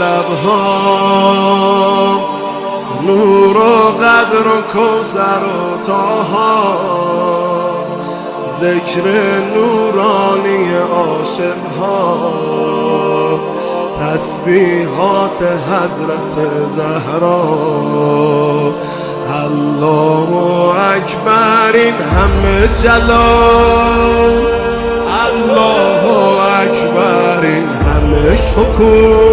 لبها، نور و قدر و کوثر و طاها، ذکر نورانی عاشقها، تسبیحات حضرت زهرا. الله اکبر، این همه جلال، الله اکبر، این همه شکوه.